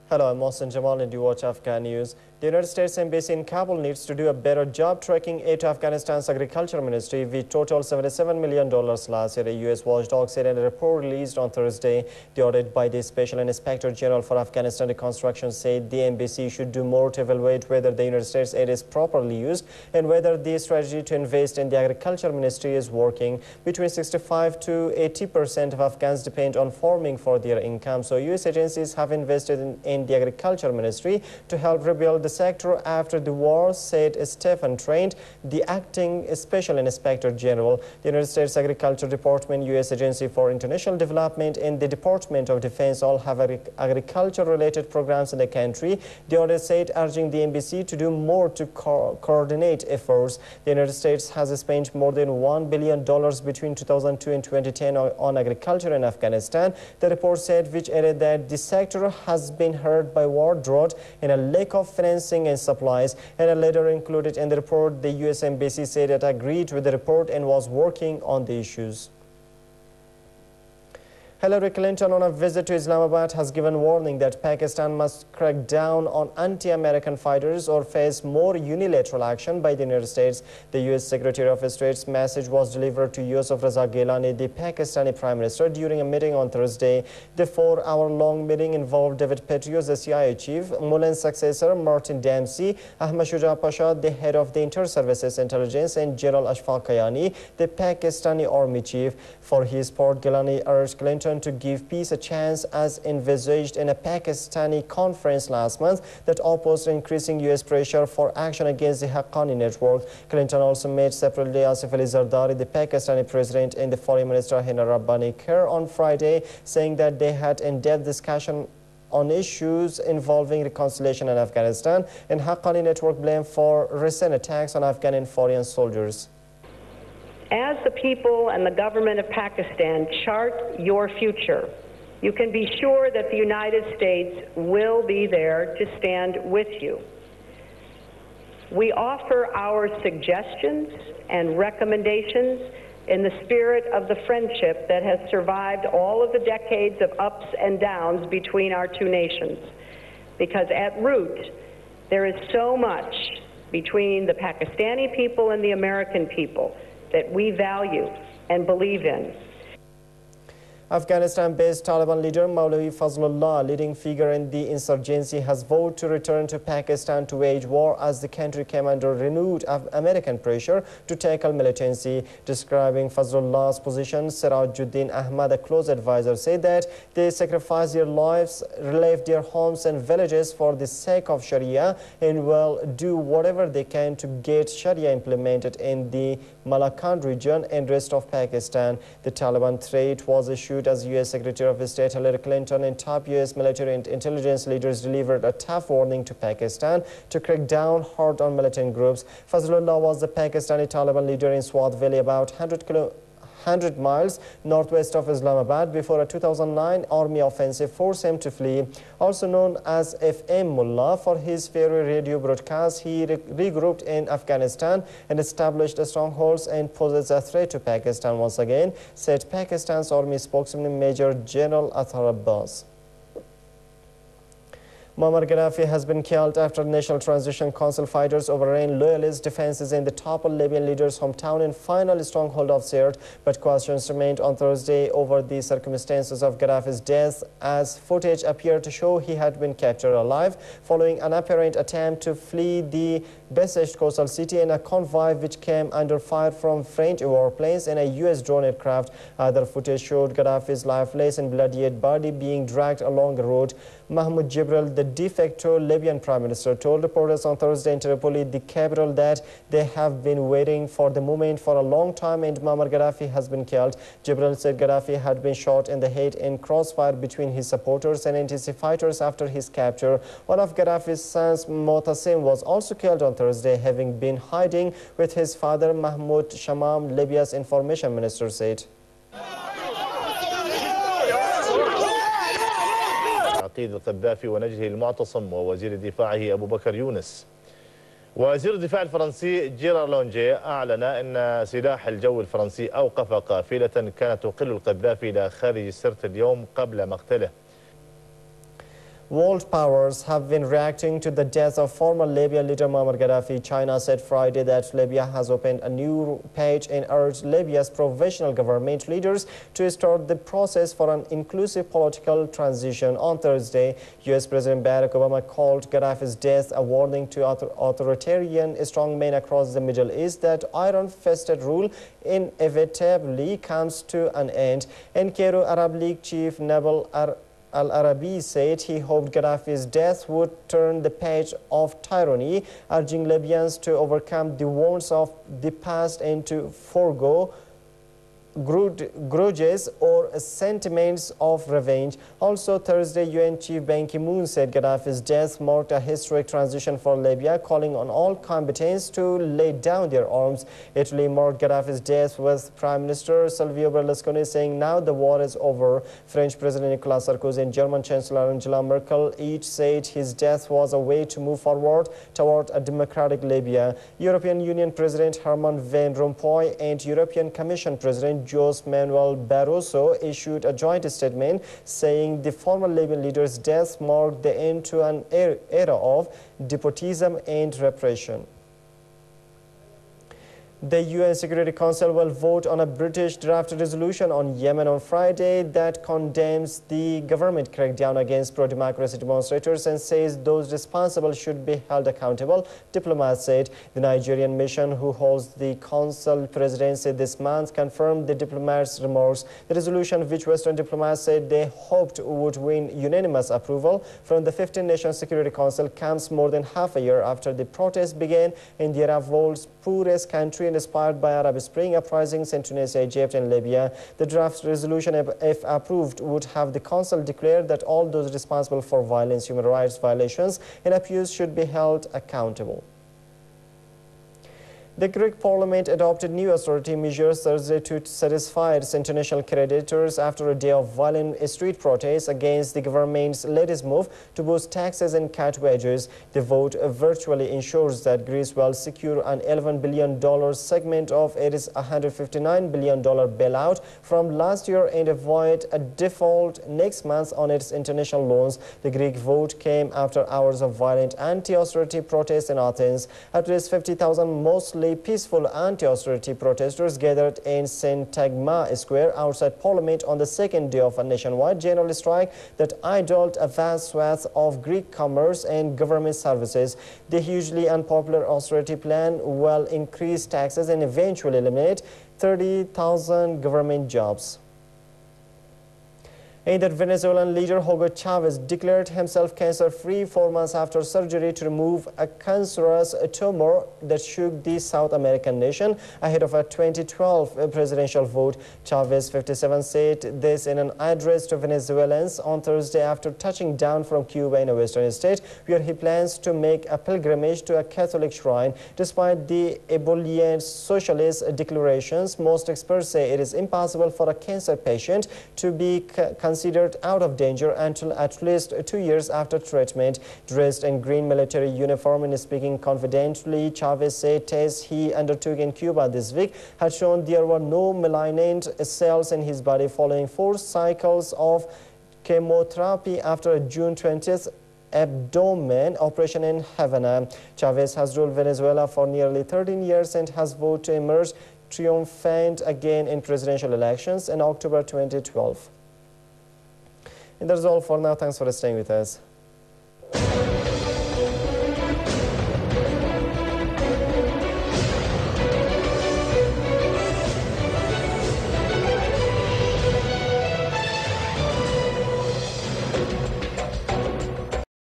Hello, I'm Mohsen Jamal and you watch Afghanews. The United States Embassy in Kabul needs to do a better job tracking aid to Afghanistan's agriculture ministry, which totaled $77 million last year, a U.S. watchdog said in a report released on Thursday. The audit by the Special Inspector General for Afghanistan Reconstruction said the embassy should do more to evaluate whether the United States aid is properly used and whether the strategy to invest in the agriculture ministry is working. Between 65 to 80% of Afghans depend on farming for their income, so U.S. agencies have invested in the agriculture ministry to help rebuild the sector after the war, said Stephen Trent, the acting Special Inspector General. The United States Agriculture Department, U.S. Agency for International Development, and the Department of Defense all have agriculture-related programs in the country. The audit said, urging the embassy to do more to coordinate efforts. The United States has spent more than $1 billion between 2002 and 2010 on agriculture in Afghanistan. The report said, which added that the sector has been hurt by war, drought, and a lack of financing and supplies. And a letter included in the report, the U.S. Embassy said it agreed with the report and was working on the issues. Hillary Clinton, on a visit to Islamabad, has given warning that Pakistan must crack down on anti-American fighters or face more unilateral action by the United States. The U.S. Secretary of State's message was delivered to Yusuf Raza Gilani, the Pakistani Prime Minister, during a meeting on Thursday. The 4-hour-long meeting involved David Petraeus, the CIA chief, Mullen's successor, Martin Dempsey, Ahmad Shuja Pasha, the head of the Inter-Services Intelligence, and General Ashfaq Kayani, the Pakistani Army chief. For his part, Gilani urged Clinton to give peace a chance, as envisaged in a Pakistani conference last month that opposed increasing U.S. pressure for action against the Haqqani network. Clinton also met separately Asif Ali Zardari, the Pakistani president, and the foreign minister Hina Rabbani Kher on Friday, saying that they had in-depth discussion on issues involving reconciliation in Afghanistan and Haqqani network blame for recent attacks on Afghan and foreign soldiers. As the people and the government of Pakistan chart your future, you can be sure that the United States will be there to stand with you. We offer our suggestions and recommendations in the spirit of the friendship that has survived all of the decades of ups and downs between our two nations. Because at root, there is so much between the Pakistani people and the American people that we value and believe in. Afghanistan-based Taliban leader Maulawi Fazlullah, leading figure in the insurgency, has vowed to return to Pakistan to wage war as the country came under renewed American pressure to tackle militancy. Describing Fazlullah's position, Sirajuddin Ahmad, a close advisor, said that they sacrificed their lives, left their homes and villages for the sake of Sharia, and will do whatever they can to get Sharia implemented in the Malakand region and rest of Pakistan. The Taliban threat was issued as U.S. Secretary of State Hillary Clinton and top U.S. military and intelligence leaders delivered a tough warning to Pakistan to crack down hard on militant groups. Fazlullah was the Pakistani Taliban leader in Swat Valley, about 100 miles northwest of Islamabad, before a 2009 army offensive forced him to flee. Also known as FM Mullah for his fiery radio broadcasts, he regrouped in Afghanistan and established strongholds and poses a threat to Pakistan once again, said Pakistan's army spokesman Major General Athar Abbas. Muammar Gaddafi has been killed after National Transition Council fighters overran loyalist defenses in the toppled Libyan leader's hometown and final stronghold of Sirte, but questions remained on Thursday over the circumstances of Gaddafi's death, as footage appeared to show he had been captured alive following an apparent attempt to flee the besieged coastal city in a convoy which came under fire from French warplanes and a U.S. drone aircraft. Other footage showed Gaddafi's lifeless and bloodied body being dragged along the road. Mahmoud Jibril, the de facto Libyan Prime Minister, told reporters on Thursday in Tripoli, the capital, that they have been waiting for the moment for a long time and Muammar Gaddafi has been killed. Jibril said Gaddafi had been shot in the head in crossfire between his supporters and NTC fighters after his capture. One of Gaddafi's sons, Motasim, was also killed on Thursday, having been hiding with his father, Mahmoud Shamam, Libya's information minister said. عقيد القذافي ونجله المعتصم ووزير دفاعه أبو بكر يونس. وزير الدفاع الفرنسي جيرار لونجي أعلن أن سلاح الجو الفرنسي أوقف قافلة كانت تقل القذافي إلى خارج سرت اليوم قبل مقتله. World powers have been reacting to the death of former Libyan leader Muammar Gaddafi. China said Friday that Libya has opened a new page and urged Libya's provisional government leaders to start the process for an inclusive political transition. On Thursday, U.S. President Barack Obama called Gaddafi's death a warning to authoritarian strongmen across the Middle East that iron-fisted rule inevitably comes to an end. In Cairo, Arab League chief Nabil Al-Arabi said he hoped Gaddafi's death would turn the page of tyranny, urging Libyans to overcome the wounds of the past and to forego grudges or sentiments of revenge. Also Thursday, UN Chief Ban Ki-moon said Gaddafi's death marked a historic transition for Libya, calling on all combatants to lay down their arms. Italy marked Gaddafi's death with Prime Minister Silvio Berlusconi saying now the war is over. French President Nicolas Sarkozy and German Chancellor Angela Merkel each said his death was a way to move forward toward a democratic Libya. European Union President Herman Van Rompuy and European Commission President José Manuel Barroso issued a joint statement saying the former Libyan leader's death marked the end to an era of despotism and repression. The UN Security Council will vote on a British draft resolution on Yemen on Friday that condemns the government crackdown against pro-democracy demonstrators and says those responsible should be held accountable. Diplomats said the Nigerian mission, who holds the council presidency this month, confirmed the diplomats' remarks. The resolution, which Western diplomats said they hoped would win unanimous approval from the 15-nation Security Council, comes more than half a year after the protests began in the Arab world's poorest country, inspired by Arab Spring uprisings in Tunisia, Egypt, and Libya. The draft resolution, if approved, would have the Council declare that all those responsible for violence, human rights violations, and abuse should be held accountable. The Greek parliament adopted new austerity measures Thursday to satisfy its international creditors after a day of violent street protests against the government's latest move to boost taxes and cut wages. The vote virtually ensures that Greece will secure an $11 billion segment of its $159 billion bailout from last year and avoid a default next month on its international loans. The Greek vote came after hours of violent anti-austerity protests in Athens. At least 50,000 mostly peaceful anti-austerity protesters gathered in Syntagma Square outside Parliament on the second day of a nationwide general strike that idled a vast swath of Greek commerce and government services. The hugely unpopular austerity plan will increase taxes and eventually eliminate 30,000 government jobs. And that Venezuelan leader Hugo Chavez declared himself cancer-free 4 months after surgery to remove a cancerous tumor that shook the South American nation ahead of a 2012 presidential vote. Chavez, 57, said this in an address to Venezuelans on Thursday after touching down from Cuba in a western state, where he plans to make a pilgrimage to a Catholic shrine. Despite the ebullient socialist declarations, most experts say it is impossible for a cancer patient to be considered out of danger until at least 2 years after treatment. Dressed in green military uniform and speaking confidentially, Chavez said tests he undertook in Cuba this week had shown there were no malignant cells in his body following 4 cycles of chemotherapy after a June 20th abdomen operation in Havana. Chavez has ruled Venezuela for nearly 13 years and has vowed to emerge triumphant again in presidential elections in October 2012. And that's all for now. Thanks for staying with us.